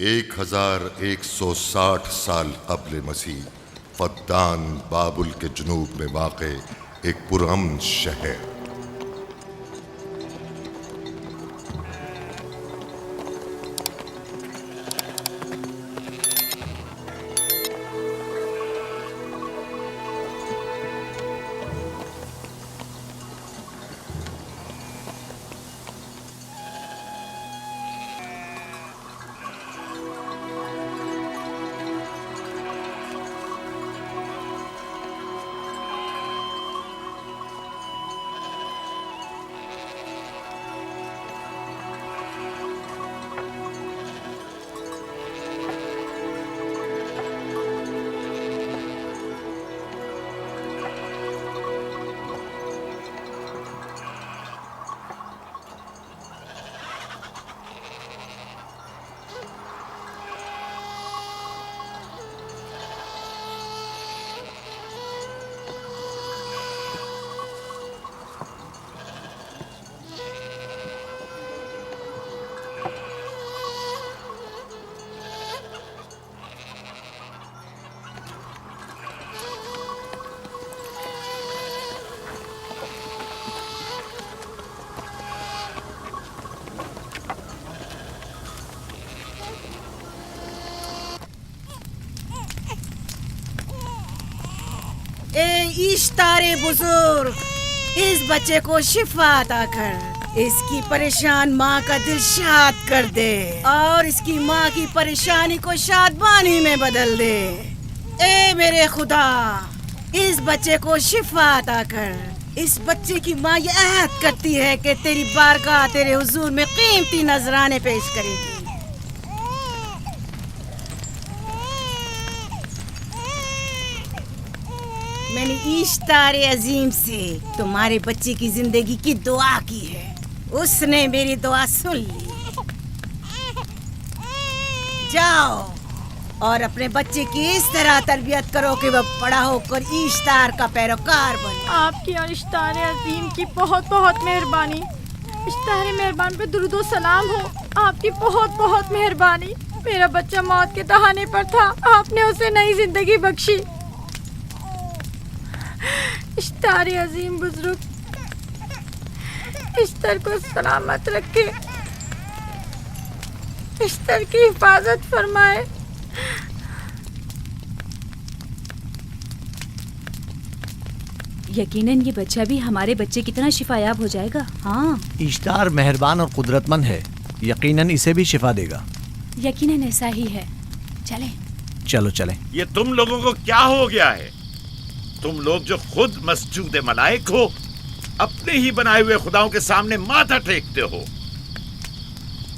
1160 سال قبل مسیح فدان بابل کے جنوب میں واقع ایک پرامن شہر۔ اشتار بزرگ، اس بچے کو شفا عطا کر، اس کی پریشان ماں کا دل شاد کر دے اور اس کی ماں کی پریشانی کو شادمانی میں بدل دے۔ اے میرے خدا، اس بچے کو شفا عطا کر۔ اس بچے کی ماں یہ عہد کرتی ہے کہ تیری بارگاہ تیرے حضور میں قیمتی نذرانے پیش کرے گی۔ میں نے اشتار عظیم سے تمہارے بچے کی زندگی کی دعا کی ہے، اس نے میری دعا سن لی۔ جاؤ اور اپنے بچے کی اس طرح تربیت کرو کہ وہ بڑا ہو کر اشتار کا پیروکار بنے۔ آپ کی اور اشتار عظیم کی بہت بہت مہربانی۔ اشتار مہربان پہ درود و سلام ہو، آپ کی بہت بہت مہربانی۔ میرا بچہ موت کے دہانے پر تھا، آپ نے اسے نئی زندگی بخشی۔ اشتار عظیم بزرگ اشتر کو سلامت رکھے، اشتر کی حفاظت فرمائے۔ یقیناً یہ بچہ بھی ہمارے بچے کی طرح شفا یاب ہو جائے گا۔ ہاں، اشتار مہربان اور قدرت مند ہے، یقیناً اسے بھی شفا دے گا۔ یقیناً ایسا ہی ہے۔ چلیں چلو چلیں۔ یہ تم لوگوں کو کیا ہو گیا ہے؟ تم لوگ جو خود مسجود ملائک ہو، اپنے ہی بنائے ہوئے خداؤں کے سامنے ماتھا ٹیکتے ہو۔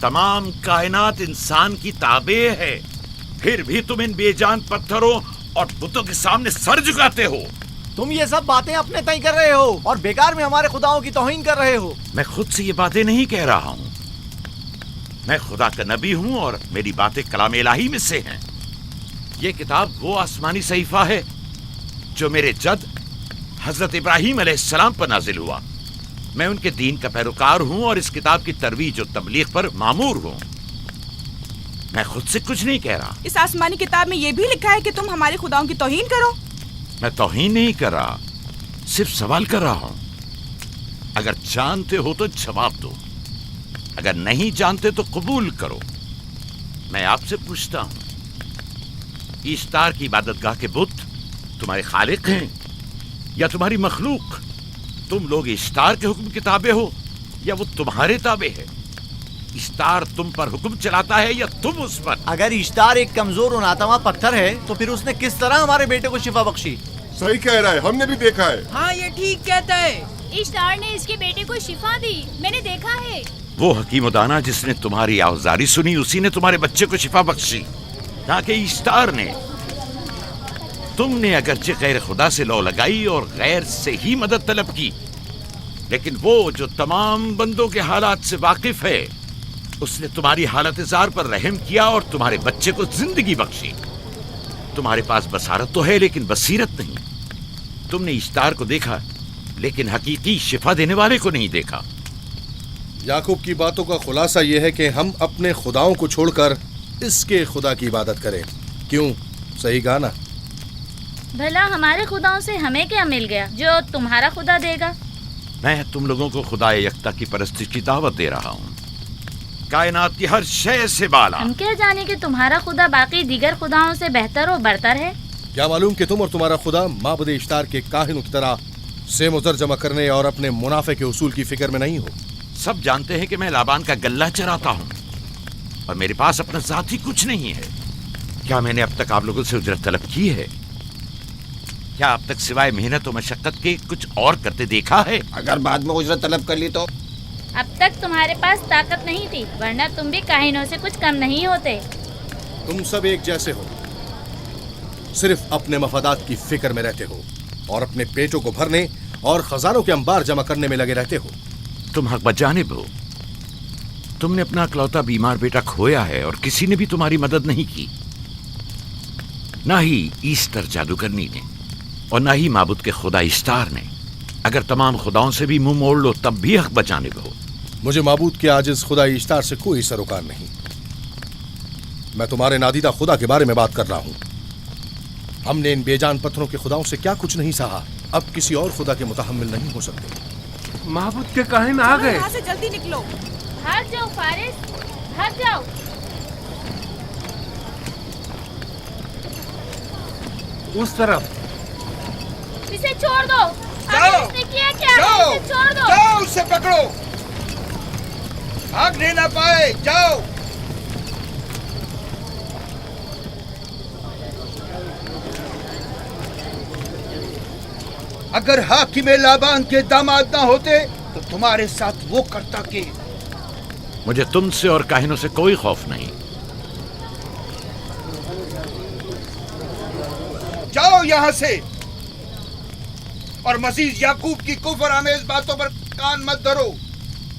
تمام کائنات انسان کی تابع ہے، پھر بھی تم ان بے جان پتھروں اور بتوں کے سامنے سر جھکاتے ہو۔ تم یہ سب باتیں اپنے تئیں کر رہے ہو اور بیکار میں ہمارے خداؤں کی توہین کر رہے ہو۔ میں خود سے یہ باتیں نہیں کہہ رہا ہوں، میں خدا کا نبی ہوں اور میری باتیں کلام الہی میں سے ہیں۔ یہ کتاب وہ آسمانی صحیفہ ہے جو میرے جد حضرت ابراہیم علیہ السلام پر نازل ہوا۔ میں ان کے دین کا پیروکار ہوں اور اس کتاب کی ترویج و تبلیغ پر مامور ہوں۔ میں خود سے کچھ نہیں کہہ رہا۔ اس آسمانی کتاب میں یہ بھی لکھا ہے کہ تم ہمارے خداؤں کی توہین کرو۔ میں توہین نہیں کر رہا، صرف سوال کر رہا ہوں۔ اگر جانتے ہو تو جواب دو، اگر نہیں جانتے تو قبول کرو۔ میں آپ سے پوچھتا ہوں، اشتار کی عبادت گاہ کے بت تمہارے خالق ہیں یا تمہاری مخلوق؟ تم لوگ اشتار کے حکم کے تابع ہو یا وہ تمہارے تابع ہے؟ اشتار تم پر حکم چلاتا ہے یا تم اس پر؟ اگر اشتار ایک کمزور اور ناتواں پتھر ہے تو پھر اس نے کس طرح ہمارے بیٹے کو شفا بخشی؟ صحیح کہہ رہا ہے، ہم نے بھی دیکھا ہے۔ ہاں یہ ٹھیک کہتا ہے۔ اشتار نے اس کے بیٹے کو شفا دی، میں نے دیکھا ہے۔ وہ حکیم و دانا جس نے تمہاری آوزاری سنی، اسی نے تمہارے بچے کو شفا بخشی، نہ کہ اشتار نے۔ تم نے اگرچہ غیر خدا سے لو لگائی اور غیر سے ہی مدد طلب کی، لیکن وہ جو تمام بندوں کے حالات سے واقف ہے، اس نے تمہاری حالت زار پر رحم کیا اور تمہارے بچے کو زندگی بخشی۔ تمہارے پاس بصارت تو ہے لیکن بصیرت نہیں۔ تم نے اشتار کو دیکھا لیکن حقیقی شفا دینے والے کو نہیں دیکھا۔ یعقوب کی باتوں کا خلاصہ یہ ہے کہ ہم اپنے خداؤں کو چھوڑ کر اس کے خدا کی عبادت کریں. کیوں؟ صحیح کہا نا؟ بھلا ہمارے خداؤں سے ہمیں کیا مل گیا جو تمہارا خدا دے گا؟ میں تم لوگوں کو خدا یکتا کی پرستش کی دعوت دے رہا ہوں، کائنات کی ہر شے سے بالا. ہم کیا جانے کہ تمہارا خدا باقی دیگر خداؤں سے بہتر و برتر ہے؟ کیا معلوم کہ تم اور تمہارا خدا معبد اشتار کے کاہنوں کی طرح سیم و زر جمع کرنے اور اپنے منافع کے اصول کی فکر میں نہیں ہو؟ سب جانتے ہیں کہ میں لابان کا گلہ چراتا ہوں اور میرے پاس اپنا ذاتی کچھ نہیں ہے. کیا میں نے اب تک آپ لوگوں سے اجرت طلب کی ہے؟ کیا اب تک سوائے محنت و مشقت کے کچھ اور کرتے دیکھا ہے؟ اگر بعد میں اجرت طلب کر لی تو؟ اب تک تمہارے پاس طاقت نہیں تھی، ورنہ تم بھی کاہنوں سے کچھ کم نہیں ہوتے. تم سب ایک جیسے ہو، صرف اپنے مفادات کی فکر میں رہتے ہو اور اپنے پیٹوں کو بھرنے اور خزانوں کے انبار جمع کرنے میں لگے رہتے ہو. تم حق بجانب ہو. تم نے اپنا اکلوتا بیمار بیٹا کھویا ہے اور کسی نے بھی تمہاری مدد نہیں کی، نہ ہی ایسٹر جادوگرنی نے اور نہ ہی معبود کے خدا اشتار نے. اگر تمام خداؤں سے بھی منہ موڑ لو تب بھی حق بجانب ہو. مجھے معبود کے عاجز خدا اشتار سے کوئی سروکار نہیں. میں تمہارے نادیدہ خدا کے بارے میں بات کر رہا ہوں. ہم نے ان بے جان پتھروں کے خداؤں سے کیا کچھ نہیں سہا، اب کسی اور خدا کے متحمل نہیں ہو سکتے. معبود کے کاہن آ گئے. یہاں سے جلدی نکلو. بھاگ جاؤ فارس، بھاگ جاؤ. اس طرف. اسے چھوڑ دو. جاؤ. اس نے کیا کیا؟ جاؤ. اسے چھوڑ دو. جاؤ اسے پکڑو. بھاگنے نہ پائے. جاؤ. اگر حاکم لابان کے داماد نہ ہوتے تو تمہارے ساتھ وہ کرتا کہ. مجھے تم سے اور کاہنوں سے کوئی خوف نہیں. جاؤ یہاں سے اور مزید یعقوب کی کفر آمیز باتوں پر کان مت دھرو.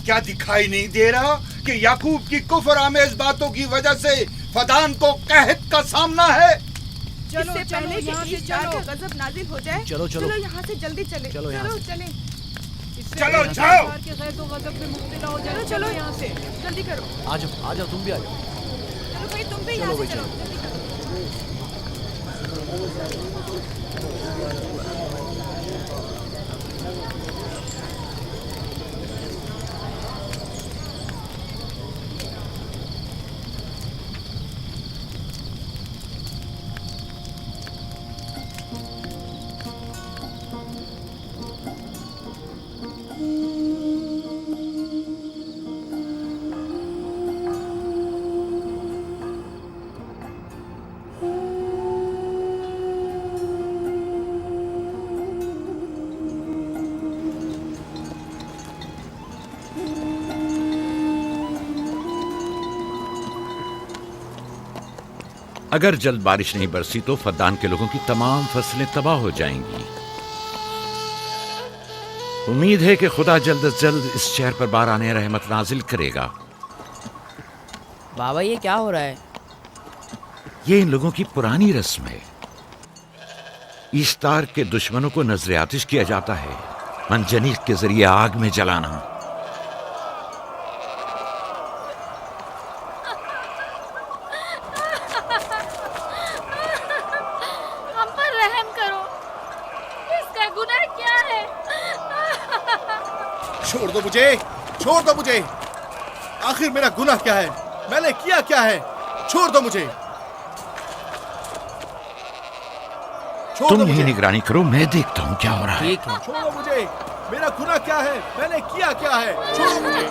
کیا دکھائی نہیں دے رہا کہ یعقوب کی کفر آمیز باتوں کی وجہ سے فدان کو قحط کا سامنا ہے؟ چلو پہلے یہاں سے چلو، غضب نازل ہو جائے. چلو چلو یہاں سے جلدی چلے. چلو یہاں سے. چلیں. چلو جاؤ. چلو یہاں سے جلدی کرو. آ جاؤ تم بھی آ جاؤ. چلو بھائی تم بھی یہاں سے چلو. اگر جلد بارش نہیں برسی تو فدان کے لوگوں کی تمام فصلیں تباہ ہو جائیں گی. امید ہے کہ خدا جلد از جلد اس شہر پر باران رحمت نازل کرے گا. بابا یہ کیا ہو رہا ہے؟ یہ ان لوگوں کی پرانی رسم ہے. ایسٹار کے دشمنوں کو نذر آتش کیا جاتا ہے، منجنیق کے ذریعے آگ میں جلانا. چھوڑ دو مجھے. آخر میرا گناہ کیا ہے؟ میں نے کیا کیا ہے؟ چھوڑ دو مجھے. تم ہی نگرانی کرو، میں دیکھتا ہوں کیا ہو رہا ہے. ٹھیک ہے. چھوڑو مجھے. میرا گناہ کیا ہے؟ میں نے کیا کیا ہے؟ چھوڑو مجھے.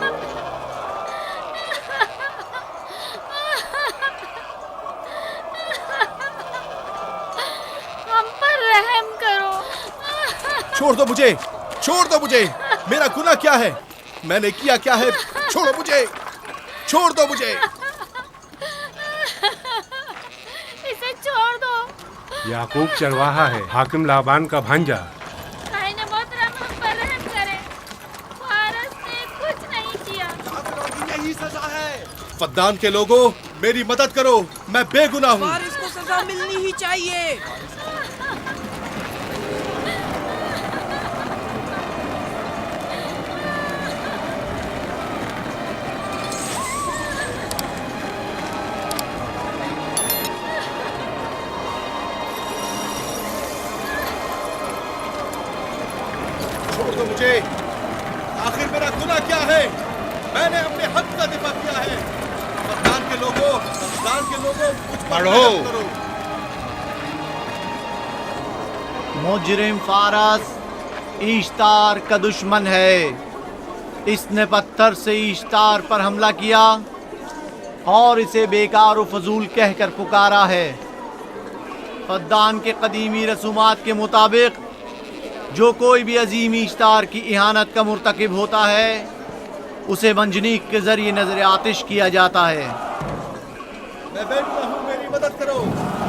ہم پر رحم کرو. چھوڑ دو مجھے. چھوڑ دو مجھے. میرا گناہ کیا ہے؟ میں نے کیا کیا ہے؟ چھوڑو مجھے. چھوڑ دو مجھے. اسے چھوڑ دو. یعقوب چرواہا ہے، حاکم لابان کا بھانجا. کائن محترم ہم پر رحم کرے. فارس نے کچھ نہیں کیا. یہی سزا ہے. فدان کے لوگوں میری مدد کرو، میں بے گناہ ہوں. فارس کو سزا ملنی ہی چاہیے. दो मुझे। आखिर मेरा गुनाह क्या है? मैंने अपने हक का दिफा किया है। फद्दान के लोगों मुझ पर रहम करो। मुजरिम फारस ईश्तार का दुश्मन है। इसने पत्थर से ईश्तार पर हमला किया और इसे बेकार व फजूल कहकर पुकारा है। फद्दान के कदीमी रसूमात के मुताबिक जो कोई भी अजीम ईश्तार की इहानत का मुर्तकिब होता है उसे मंजनीक के जरिए नजर आतिश किया जाता है। मैं बेगुनाह हूँ, मेरी मदद करो।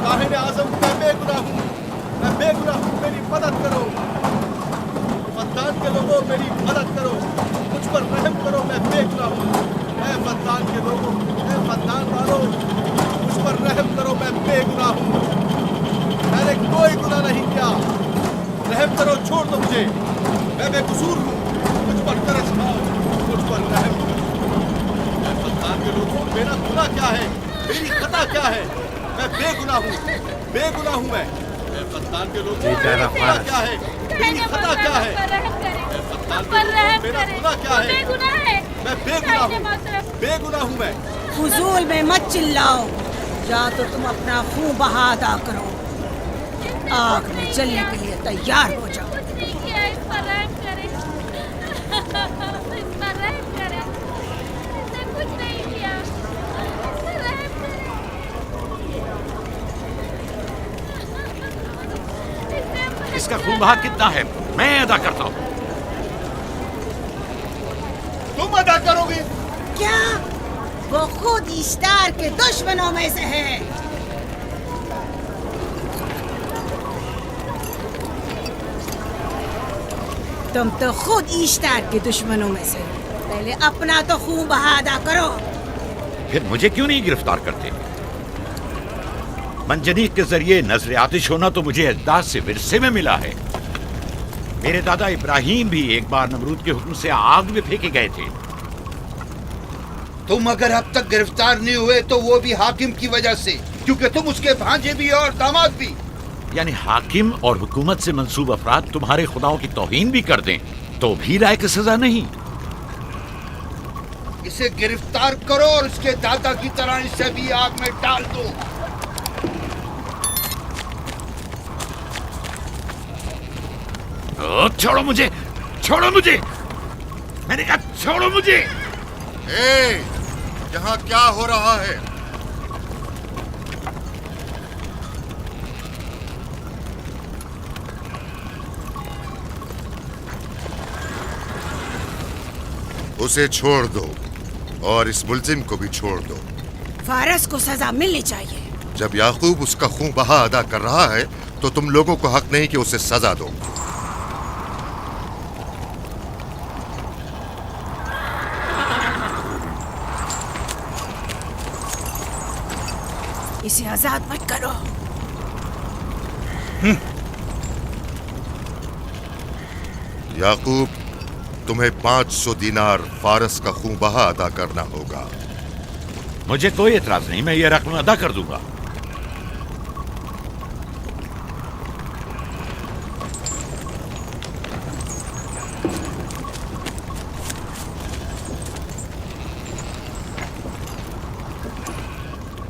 काहिन आज़म, मैं बेगुनाह हूँ, मैं बेगुनाह हूँ, मेरी मदद करो। फद्दान के लोगों मेरी मदद करो, मुझ पर रहम करो, मैं बेगुनाह हूँ। ऐ फद्दान के लोगों, ऐ फद्दान वालों, मुझ पर रहम करो, मैं बेगुनाह हूँ। मैंने कोई गुनाह नहीं किया, रहम करो, छोड़ दो मुझे, मैं बेकसूर हूँ। मुझ पर तरस खाओ, मुझ पर रहम करो। ऐ फद्दान के लोगों, मेरा गुनाह क्या है? मेरी खता क्या है? मैं बेगुनाह हूँ, बेगुनाह हूँ मैं। ऐ फद्दान के लोगों, मेरा गुनाह क्या है? मेरी खता क्या है? ऐ फद्दान के लोगों, मेरा गुनाह क्या है? मैं बेगुनाह हूँ, बेगुनाह हूँ मैं। फजूल में मत चिल्लाओ, या तो तुम अपना खून बहा अदा करो, आग में जलने के लिए तैयार हो जाओ। कुछ नहीं किया, इस पर रहम करें, इस पर रहम करें, इसने कुछ नहीं किया, इस पर रहम करें। इसका खून बहा कितना है मैं अदा करता हूँ। तुम अदा करोगे? क्या? वो खुद इश्तार के दुश्मनों में से है। तुम तो खुद इश्तार के दुश्मनों में से हो। पहले अपना तो खून बहा अदा करो। फिर मुझे क्यों नहीं गिरफ्तार करते? मंजनीक के जरिए नजर आतिश होना तो मुझे अजदाद से विरसे में मिला है। मेरे दादा इब्राहिम भी एक बार नमरूद के हुक्म से आग में फेंके गए थे। तुम अगर अब तक गिरफ्तार नहीं हुए तो वो भी हाकिम की वजह से, क्योंकि तुम उसके भांजे भी और दामाद भी। यानी हाकिम और हुकूमत से मंसूब अफराद तुम्हारे खुदाओं की तौहीन भी कर दें तो भी लायक सजा नहीं। इसे गिरफ्तार करो और उसके दादा की तरह इसे भी आग में डाल दो। छोड़ो मुझे, छोड़ो मुझे, मैंने कहा छोड़ो मुझे। यहाँ क्या हो रहा है? उसे छोड़ दो और इस मुल्जिम को भी छोड़ दो। फारस को सजा मिलनी चाहिए। जब याकूब उसका खून बहा अदा कर रहा है तो तुम लोगों को हक नहीं कि उसे सजा दो। इसे आजाद मत करो। याकूब, तुम्हें 500 दीनार फारस का खून बहा अदा करना होगा। मुझे कोई एतराज नहीं, मैं ये रकम अदा कर दूंगा।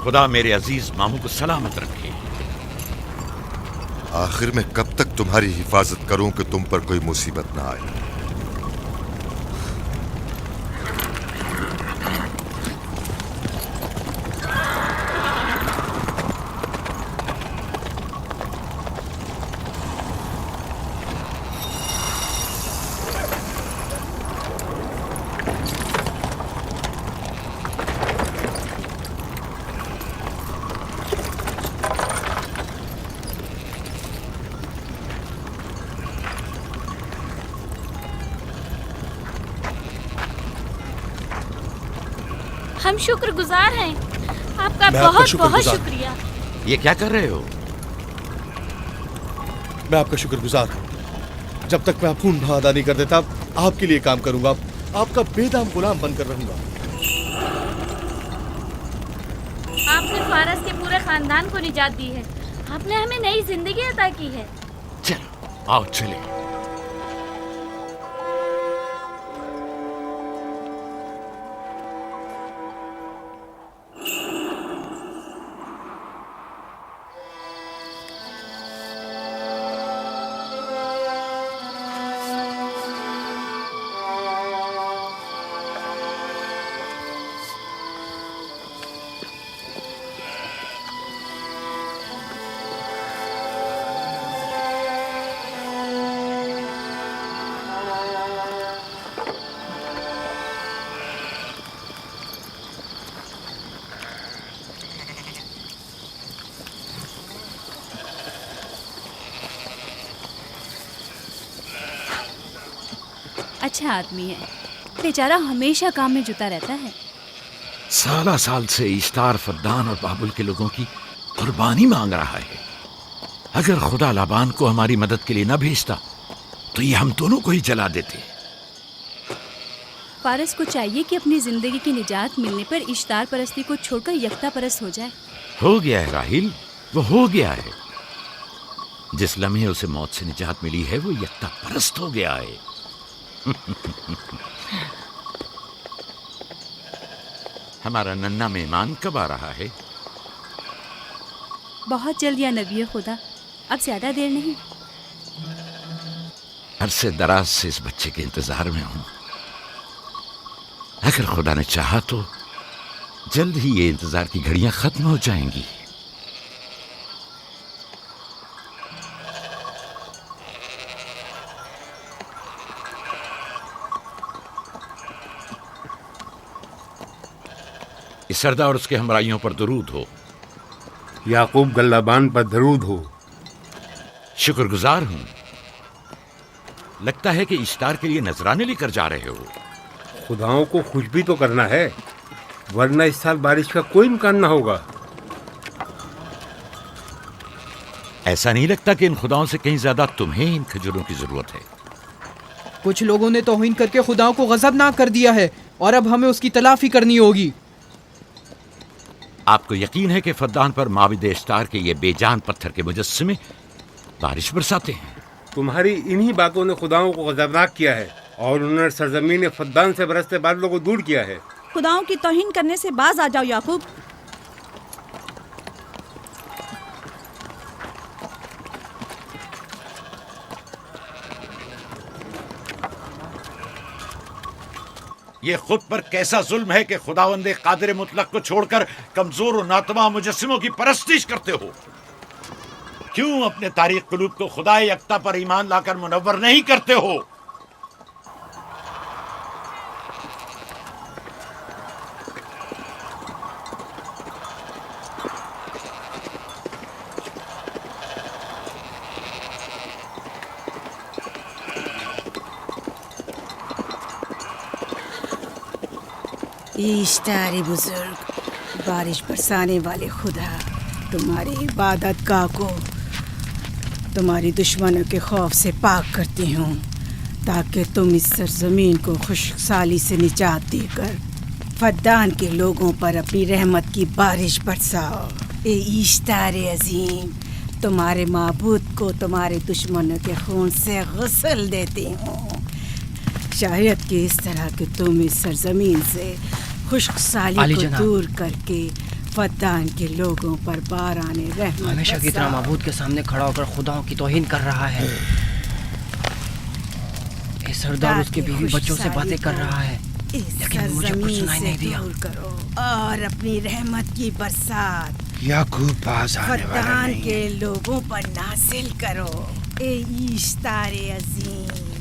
खुदा मेरे अजीज मामू को सलामत रखे। आखिर में कब तक तुम्हारी हिफाजत करूं कि तुम पर कोई मुसीबत ना आए? हम शुक्रगुजार हैं आपका, मैं आपका बहुत बहुत शुक्रगुजार। शुक्रिया। ये क्या कर रहे हो? मैं आपका शुक्रगुजार हूँ। जब तक मैं खून बहा अदा नहीं कर देता आपके लिए काम करूंगा, आपका बेदाम गुलाम बनकर रहूंगा। आपने फारस के पूरे खानदान को निजात दी है, आपने हमें नई जिंदगी अता की है। चलो आओ चले। اچھا آدمی ہے، بیچارہ ہمیشہ کام میں جتا رہتا ہے۔ سالہ سال سے اشتار فدان اور بابل کے لوگوں کی قربانی مانگ رہا ہے۔ اگر خدا لابان کو ہماری مدد کے لیے نہ بھیجتا تو یہ ہم دونوں کو ہی جلا دیتے۔ فارس کو چاہیے کہ اپنی زندگی کی نجات ملنے پر اشتار پرستی کو چھوڑ کر یکتا پرست ہو جائے۔ ہو گیا ہے راہیل، وہ ہو گیا ہے۔ جس لمحے اسے موت سے نجات ملی ہے وہ یکتا پرست ہو گیا ہے۔ ہمارا ننھا مہمان کب آ رہا ہے؟ بہت جلد یا نبی خدا، اب زیادہ دیر نہیں۔ عرصے دراز سے اس بچے کے انتظار میں ہوں۔ اگر خدا نے چاہا تو جلد ہی یہ انتظار کی گھڑیاں ختم ہو جائیں گی۔ اس سردار اور اس کے ہمراہیوں پر درود ہو۔ یعقوب گلابان پر درود ہو۔ شکر گزار ہوں۔ لگتا ہے کہ اشتار کے لیے نذرانے لے کر جا رہے ہو۔ خداؤں کو خوش بھی تو کرنا ہے، ورنہ اس سال بارش کا کوئی امکان نہ ہوگا۔ ایسا نہیں لگتا کہ ان خداؤں سے کہیں زیادہ تمہیں ان کھجوروں کی ضرورت ہے؟ کچھ لوگوں نے توہین کر کے خداؤں کو غضبناک کر دیا ہے اور اب ہمیں اس کی تلافی کرنی ہوگی۔ آپ کو یقین ہے کہ فدان پر معبد اشتار کے یہ بے جان پتھر کے مجسمے بارش برساتے ہیں؟ تمہاری انہی باتوں نے خداؤں کو غضبناک کیا ہے اور انہوں نے سرزمین فدان سے برستے بادلوں کو دور کیا ہے۔ خداؤں کی توہین کرنے سے باز آ جاؤ یعقوب۔ یہ خود پر کیسا ظلم ہے کہ خداوند قادر مطلق کو چھوڑ کر کمزور و ناتواں مجسموں کی پرستش کرتے ہو؟ کیوں اپنے تاریخ قلوب کو خدا یکتا پر ایمان لا کر منور نہیں کرتے ہو؟ اشتاری بزرگ، بارش برسانے والے خدا، تمہاری عبادت گاہ کو تمہاری دشمنوں کے خوف سے پاک کرتی ہوں تاکہ تم اس سرزمین کو خشک سالی سے نجات دے کر فدان کے لوگوں پر اپنی رحمت کی بارش برساؤ۔ اے اشتار عظیم، تمہارے معبود کو تمہارے دشمنوں کے خون سے غسل دیتی ہوں، شاید کہ اس طرح کہ تم اس سرزمین سے خشک سالی کو دور کر کے فدان کے لوگوں پر باران رحمت ہمیشہ کی طرح معبود کے سامنے کھڑا ہو کر خداؤں کی توہین کر رہا ہے۔ اے سردار اس کے بیوی بچوں سے باتیں کر رہا ہے لیکن مجھے کچھ سنائی نہیں دیا۔ کرو اور اپنی رحمت کی برسات یعقوب باز آنے والا فدان نہیں۔ کے لوگوں پر نازل کرو۔ اے اشتار عظیم،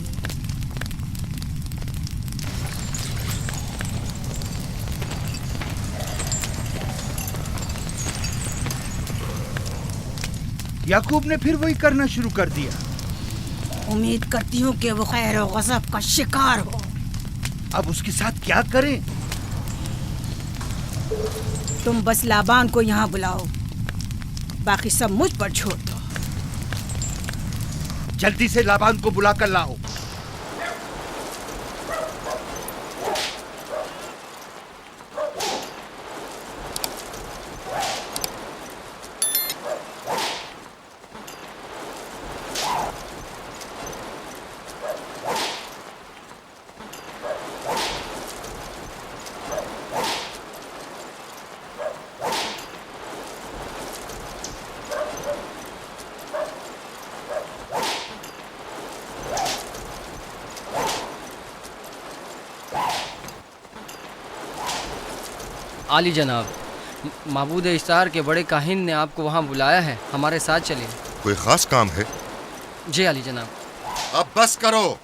یعقوب نے پھر وہی کرنا شروع کر دیا۔ امید کرتی ہوں کہ وہ خیر و غضب کا شکار ہو۔ اب اس کے ساتھ کیا کریں؟ تم بس لابان کو یہاں بلاؤ، باقی سب مجھ پر چھوڑ دو۔ جلدی سے لابان کو بلا کر لاؤ۔ عالی جناب، معبود اشتار کے بڑے کاہن نے آپ کو وہاں بلایا ہے، ہمارے ساتھ چلیں۔ کوئی خاص کام ہے؟ جی عالی جناب۔ اب بس کرو۔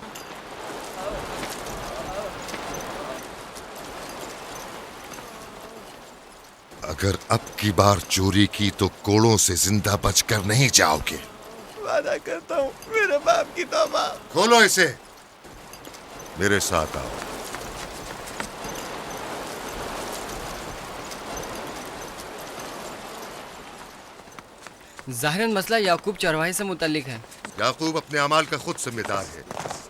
اگر اب کی بار چوری کی تو کوڑوں سے زندہ بچ کر نہیں جاؤ گے۔ وعدہ کرتا ہوں، میرے باپ کی توبہ۔ کھولو اسے۔ मेरे साथ आओ। ज़ाहिरन मसला याकूब चरवाहे से मुतल्लिक है। याकूब अपने अमाल का खुद जिम्मेदार है,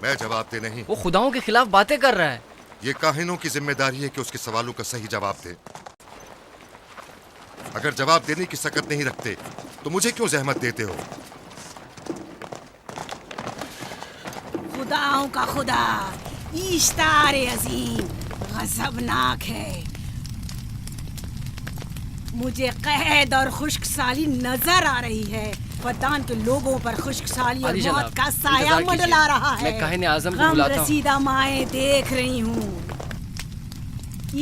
मैं जवाबदेह नहीं। वो खुदाओं के खिलाफ बातें कर रहा है। ये काहिनों की जिम्मेदारी है कि उसके सवालों का सही जवाब दे। अगर जवाब देने की सकत नहीं रखते तो मुझे क्यों जहमत देते हो? खुदाओं का खुदा इश्तार अजीम गजबनाक है। मुझे कैद और खुश्क साली नजर आ रही है। फद्दान के लोगों पर खुश्क साली और मौत का साया मंडला रहा है। मैं काहिन आज़म को गम बुलाता हूं। रसीदा माएं देख रही हूँ।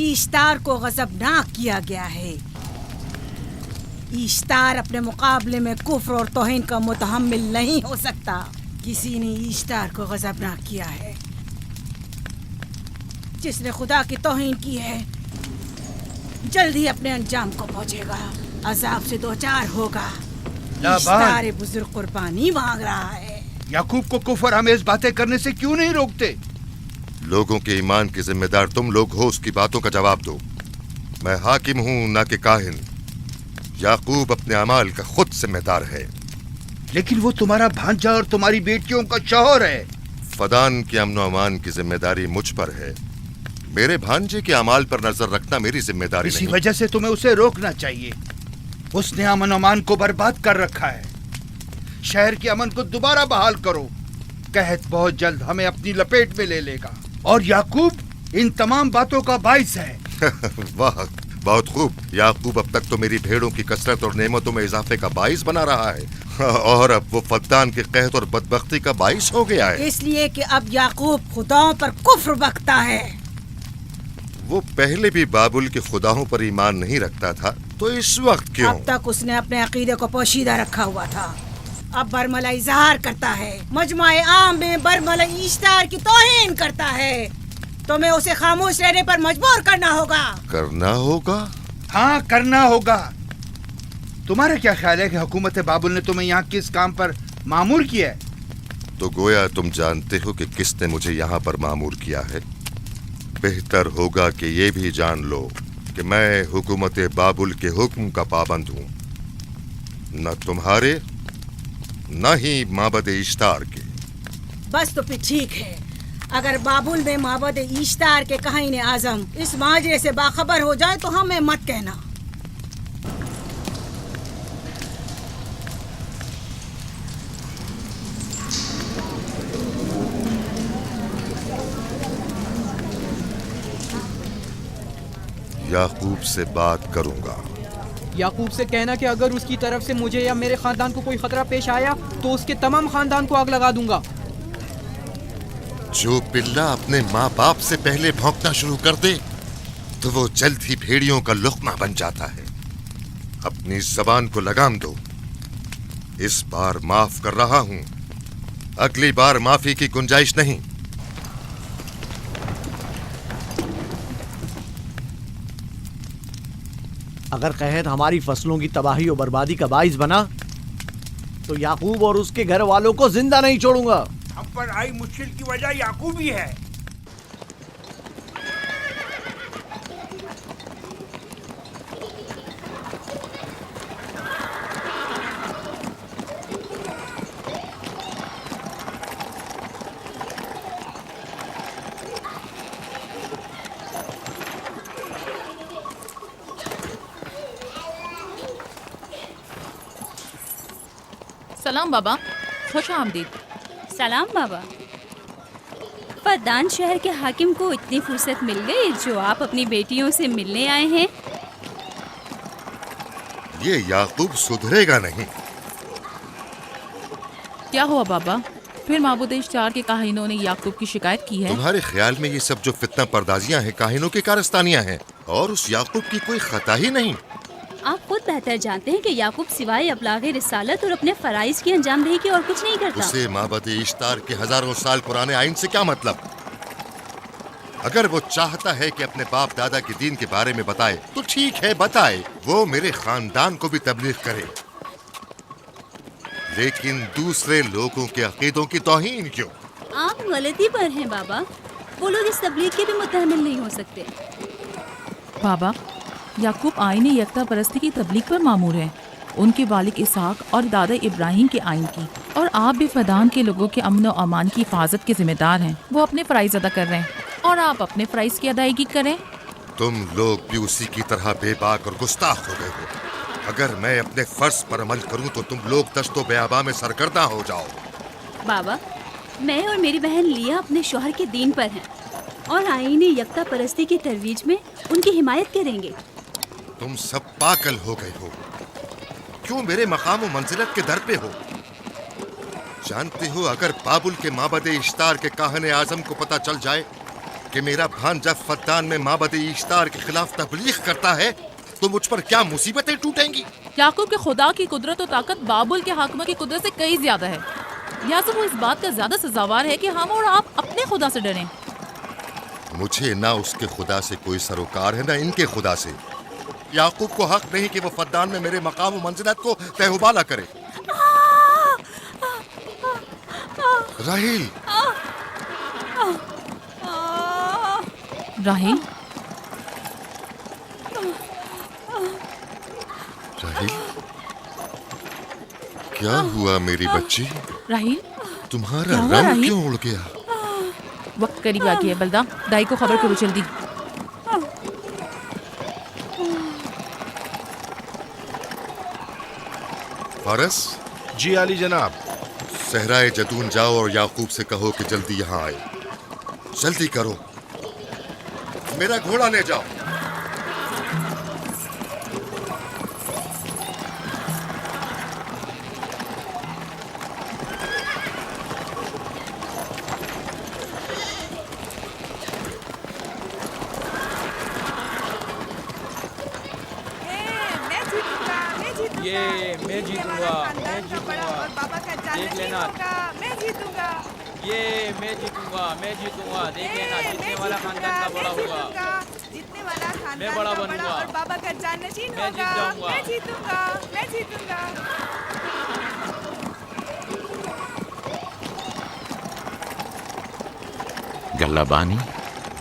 इश्तार को गजबनाक किया गया है। इश्तार अपने मुकाबले में कुफ्र और तौहीन का मुतहम्मिल नहीं हो सकता। किसी ने इश्तार को गजबनाक किया है। जिसने खुदा की तौहीन की है जल्द ही अपने अंजाम को पहुंचेगा, अजाब से दो चार होगा। इश्तार बुजुर्ग कुर्बानी मांग रहा है। याकूब को कुफर आमेज बातें करने से क्यों नहीं रोकते? लोगों के ईमान की जिम्मेदार तुम लोग हो, उसकी बातों का जवाब दो। मैं हाकिम हूँ ना कि काहिन। याकूब अपने अमाल का खुद जिम्मेदार है। लेकिन वो तुम्हारा भांजा और तुम्हारी बेटियों का शौहर है। फदान के अमन अमान की जिम्मेदारी मुझ पर है। मेरे भांजे के अमाल पर नजर रखना मेरी जिम्मेदारी इसी नहीं। वजह से तुम्हें उसे रोकना चाहिए। उसने अमन अमान को बर्बाद कर रखा है। शहर के अमन को दोबारा बहाल करो। कहत बहुत जल्द हमें अपनी लपेट में ले लेगा और याकूब इन तमाम बातों का बाइस है। वाह, बहुत खूब। याकूब अब तक तो मेरी भेड़ों की कसरत और नेमतों में इजाफे का बाइस बना रहा है और अब वो फद्दान के कहत और बदबख्ती का बाइस हो गया है। इसलिए कि अब याकूब खुदाओं पर कुफ्र बकता है। वो पहले भी बाबुल के खुदाओं पर ईमान नहीं रखता था, तो इस वक्त क्यों? अब तक उसने अपने अकीदे को पोशीदा रखा हुआ था। अब बरमला इजहार करता है, मजमाए आम में बरमला इश्तार की तौहीन करता है। तुम्हें उसे खामोश रहने पर मजबूर करना होगा। करना होगा? हाँ, करना होगा। तुम्हारा क्या ख्याल है कि हुकूमत बाबुल ने तुम्हें यहाँ किस काम पर मामूर किया है? तो गोया तुम जानते हो कि किसने मुझे यहाँ पर मामूर किया है। बेहतर होगा कि ये भी जान लो कि मैं हुकूमत बाबुल के हुक्म का पाबंद हूँ, न तुम्हारे न ही माबद इश्तार के। बस तो फिर ठीक है। अगर बाबुल में माबद इश्तार के काहिन आजम इस माजरे से बाखबर हो जाए तो हमें मत कहना। याकूब से बात करूंगा। याकूब से कहना कि अगर उसकी तरफ से मुझे या मेरे खानदान को कोई खतरा पेश आया तो उसके तमाम खानदान को आग लगा दूंगा। जो पिल्ला अपने माँ बाप से पहले भौंकना शुरू कर दे तो वो जल्द ही भेड़ियों का लुक़मा बन जाता है। अपनी जबान को लगाम दो। इस बार माफ कर रहा हूं, अगली बार माफी की गुंजाइश नहीं। अगर कहत हमारी फसलों की तबाही और बर्बादी का बाइस बना तो याकूब और उसके घर वालों को जिंदा नहीं छोड़ूंगा। हम पर आई मुश्किल की वजह याकूब ही है। सलाम बाबा, खुश आमदीद। सलाम बाबा। फद्दान शहर के हाकिम को इतनी फुर्सत मिल गई जो आप अपनी बेटियों से मिलने आए हैं। ये याकूब सुधरेगा नहीं। क्या हुआ बाबा? फिर माबूद इश्तार के काहिनों ने याकूब की शिकायत की है? तुम्हारे ख्याल में ये सब जो फितना पर्दाजियां हैं काहिनों की कारस्तानियां हैं और उस याकूब की कोई खता ही नहीं। आप खुद बेहतर जानते हैं कि याकूब सिवाय अबलागे रिसालत और अपने फराइज की अंजामदही के और कुछ नहीं करता। उसे माबद इश्तार के हजारों साल पुराने आइन से क्या मतलब? अगर वो चाहता है कि अपने बाप दादा के दीन के बारे में बताए तो ठीक है, बताए। वो मेरे खानदान को भी तबलीग करे, लेकिन दूसरे लोगों के अकीदों की तौहीन क्यों? आप गलती पर हैं बाबा। वो लोग इस तबलीग के भी मुतहम्मिल नहीं हो सकते। बाबा, याकूब आईन यकता परस्ती की तबलीग पर मामूर हैं, उनके वालिद इसहाक और दादा इब्राहिम के आइन की, और आप भी फदान के लोगों के अमन और अमान की हिफाजत के जिम्मेदार हैं। वो अपने फ़राइज़ अदा कर रहे हैं और आप अपने फ़राइज़ की अदायगी करें। तुम लोग भी उसी की तरह बेबाक और गुस्ताख हो गए हो। अगर मैं अपने फर्ज पर अमल करूं तो तुम लोग दश्तो बेआबा में सरगर्दा हो जाओ। बाबा, मैं और मेरी बहन लिया अपने शौहर के दीन पर हैं और आईन यकता परस्ती की तरवीज में उनकी हिमायत करेंगे। तुम सब पागल हो गए हो। क्यों मेरे मकाम और मंजिलत के दर पे हो? जानते हो, अगर बाबुल के माबद इश्तार के काहने आजम को पता चल जाए कि मेरा भांजा फद्दान में माबद इश्तार के खिलाफ तबलीग करता है तो मुझ पर क्या मुसीबतें टूटेंगी। याकूब के खुदा की कुदरत और ताकत बाबुल के हाकिम की कुदरत से कई ज्यादा है। लिहाजा वो इस बात का ज्यादा सजावार है कि हम और आप अपने खुदा से डरें। मुझे ना उसके खुदा से कोई सरोकार है ना इनके खुदा से। याकूब को हक नहीं कि वो फद्दान में मेरे मकाम और मंजिलत को तहबाला करे। राहिल, राहिल, राहिल, क्या हुआ मेरी बच्ची? राहिल, तुम्हारा रंग क्यों उड़ गया? वक्त करीब आ गया है बलदा, दाई को खबर करो जल्दी। फारस? जी आली जनाब। सहराए जतून जाओ और याकूब से कहो कि जल्दी यहाँ आए। जल्दी करो, मेरा घोड़ा ले जाओ। ये मैं जीतूंगा, मैं जीतूंगा, देख लेना। मैं जीतूंगा, ये मैं जीतूंगा, मैं जीतूंगा, देख लेना। जीतने वाला खानदान का बड़ा होगा, जीतने वाला खानदान मैं बड़ा बनूंगा और बाबा का जाननशीन होगा। मैं जीत जाऊंगा, मैं जीतूंगा, मैं जीतूंगा। गल्लाबानी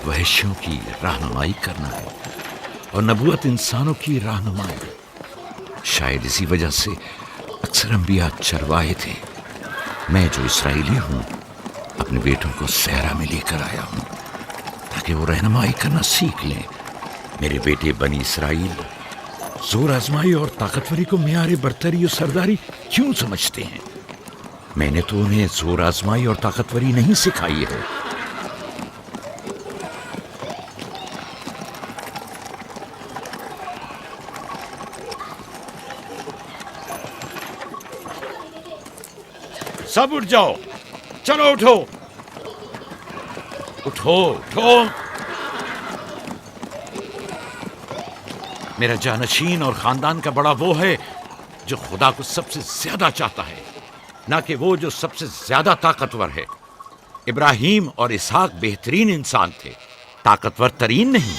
वहशियों की रहनुमाई करना है और नबूवत इंसानों की रहनुमाई। शायद इसी वजह से अक्सर अंबिया चरवाहे थे। मैं जो इसराइली हूँ अपने बेटों को सहरा में लेकर आया हूँ ताकि वो रहनुमाई करना सीख लें। मेरे बेटे बनी इसराइल जोर आजमाई और ताकतवरी को मियार बरतरी और सरदारी क्यों समझते हैं? मैंने तो उन्हें जोर आजमाई और ताकतवरी नहीं सिखाई है। सब उठ जाओ, चलो उठो, उठो, उठो। मेरा जानशीन और खानदान का बड़ा वो है जो खुदा को सबसे ज्यादा चाहता है, ना कि वो जो सबसे ज्यादा ताकतवर है। इब्राहिम और इसहाक बेहतरीन इंसान थे, ताकतवर तरीन नहीं।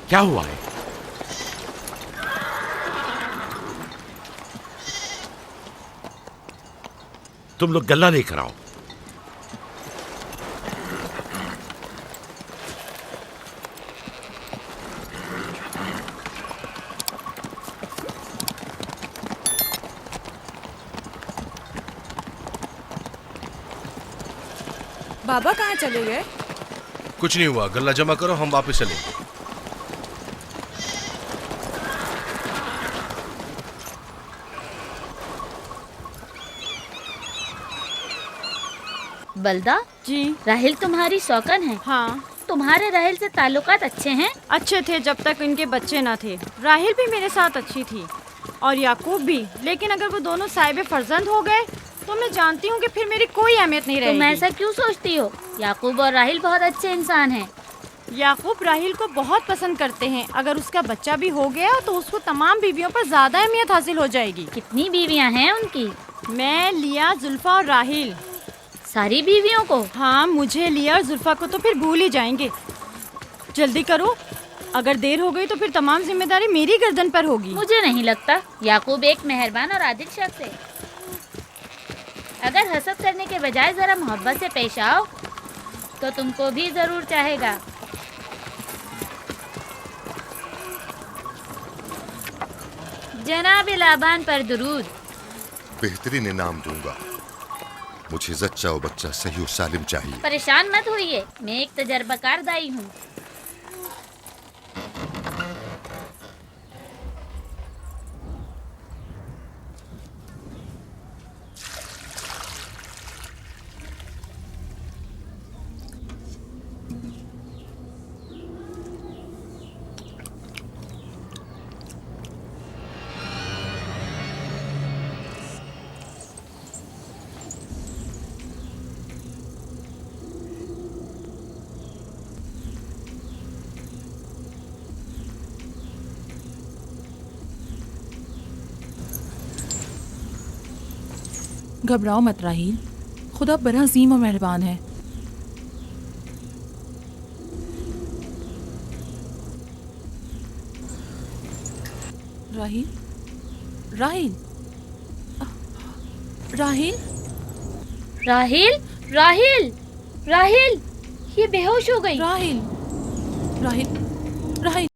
क्या हुआ है? तुम लोग गल्ला लेकर आओ। बाबा कहाँ चले गए? कुछ नहीं हुआ, गल्ला जमा करो, हम वापस चलेंगे। बलदा जी, राहिल तुम्हारी सौकन है। हाँ, तुम्हारे राहिल से ताल्लुकात अच्छे हैं? अच्छे थे जब तक इनके बच्चे ना थे। राहिल भी मेरे साथ अच्छी थी और याकूब भी, लेकिन अगर वो दोनों साहिब फर्जंद हो गए तो मैं जानती हूँ कि फिर मेरी कोई अहमियत नहीं रहेगी। तुम ऐसा क्यों सोचती हो? याकूब और राहिल बहुत अच्छे इंसान हैं। याकूब राहिल को बहुत पसंद करते हैं। अगर उसका बच्चा भी हो गया तो उसको तमाम बीवियों पर ज्यादा अहमियत हासिल हो जाएगी। कितनी बीवियाँ हैं उनकी? मैं, लिया, जुल्फा और राहिल। सारी बीवियों को? हाँ, मुझे, लिया और जुल्फा को तो फिर भूल ही जाएंगे। जल्दी करो, अगर देर हो गई तो फिर तमाम जिम्मेदारी मेरी गर्दन पर होगी। मुझे नहीं लगता। याकूब एक मेहरबान और आदिल शख्स है। अगर हसद करने के बजाय जरा मोहब्बत से पेश आओ तो तुमको भी जरूर चाहेगा। जनाब लाबान पर दुरूद। बेहतरीन इनाम दूंगा। मुझे जच्चा और बच्चा सही और सालिम चाहिए। परेशान मत होइए, मैं एक तजर्बाकार दाई हूँ। घबराओ मत राहील, खुदा बड़ा अजीम और मेहरबान है। राहील, राहील, राहील, राहिल, राहिल, राहिल, ये बेहोश हो गई। राहील, राहील, राहील।